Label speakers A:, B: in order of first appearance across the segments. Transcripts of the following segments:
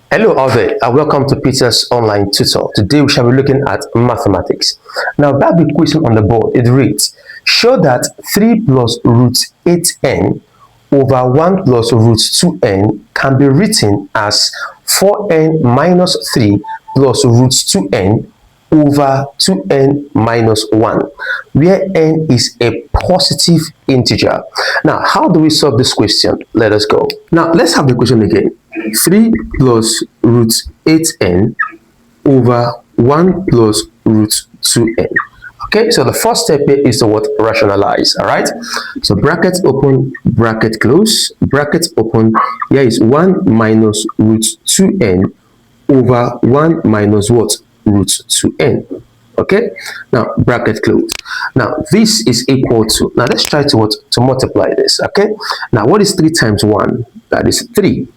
A: Hello out there and welcome to Peter's online tutor. Today we shall be looking at mathematics. Now that the question on the board, it reads, show that 3 plus root 8n over 1 plus root 2n can be written as 4n minus 3 plus root 2n over 2n minus 1, where n is a positive integer. Now, how do we solve this question? Let us go. Now, let's have the question again. 3 plus root 8n over 1 plus root 2n. Okay, so the first step here is to what? Rationalize. All right, so bracket open, bracket close, bracket open. Here is 1 minus root 2n over 1 minus what? Root 2n. Okay, now bracket close. Now this is equal to, now let's try to what? To multiply this. Okay, now what is 3 times 1? That is 3.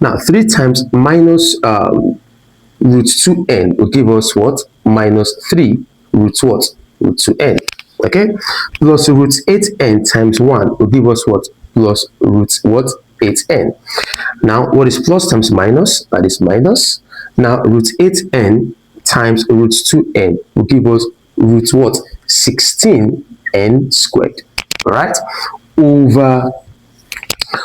A: Now 3 times minus root 2n will give us what? Minus 3 root what? Root 2n. Okay, plus root 8n times 1 will give us what? Plus root what? 8n. Now what is plus times minus? That is minus. Now root 8n times root 2n will give us root what? 16n squared. All right, over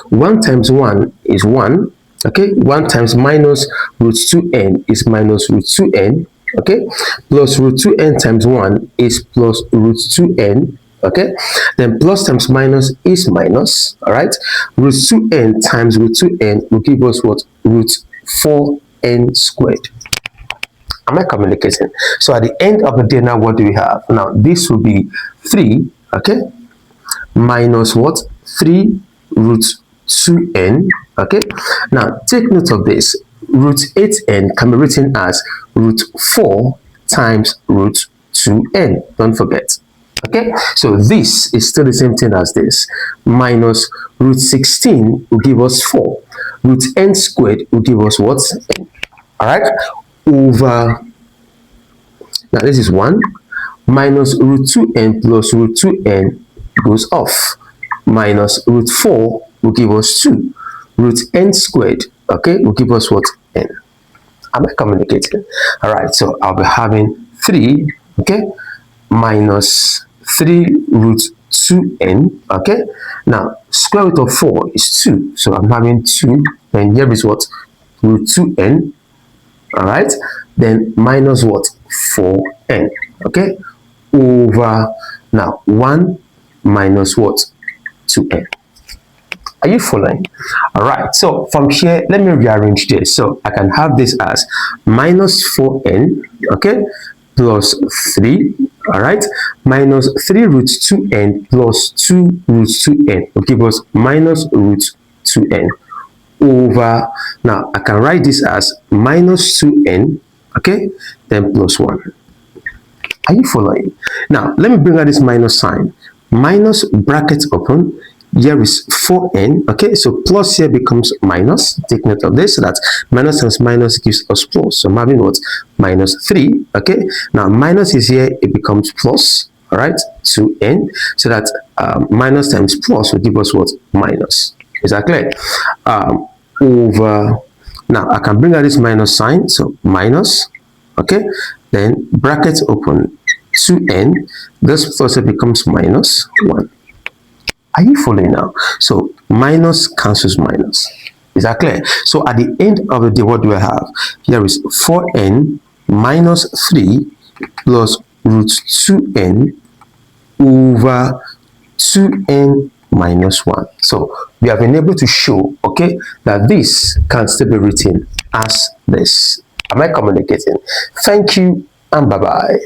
A: 1 times 1 is 1. Okay, 1 times minus root 2n is minus root 2n. Okay, plus root 2n times 1 is plus root 2n. Okay, then plus times minus is minus. All right, root 2n times root 2n will give us what? Root 4n squared. Am I communicating? So at the end of the day, now what do we have? Now this will be 3, okay, minus what? 3 root 2n. Okay, now take note of this. Root 8n can be written as root 4 times root 2n. Don't forget. Okay, so this is still the same thing as this. Minus root 16 will give us 4. Root n squared will give us what? N. All right, over, now this is 1, minus root 2n plus root 2n goes off, minus root 4 will give us 2. Root n squared, okay, will give us what? N. Am I communicating? All right, so I'll be having 3, okay, minus 3 root 2n. Okay, now square root of 4 is 2, so I'm having 2, and here is what? Root 2n. All right, then minus what? 4n. Okay, over, now 1 minus what? 2n. Are you following? All right, so from here, let me rearrange this. So I can have this as minus 4n, okay, plus 3, all right, minus 3 root 2n plus 2 root 2n will give us minus root 2n, over, now I can write this as minus 2n, okay, then plus 1. Are you following? Now let me bring out this minus sign. Minus bracket open, here is 4n. Okay, so plus here becomes minus. Take note of this, so that minus times minus gives us plus. So I'm having what? Minus 3. Okay, now minus is here, it becomes plus. All right, 2n, so that minus times plus will give us what? Minus. Is that clear? Over, now I can bring out this minus sign, so minus, okay, then bracket open, 2n, this plus it becomes minus 1. Are you following now? So minus cancels minus. Is that clear? So at the end of the day, what do I have? Here is 4n minus 3 plus root 2n over 2n minus 1. So we have been able to show, okay, that this can still be written as this. Am I communicating? Thank you and bye-bye.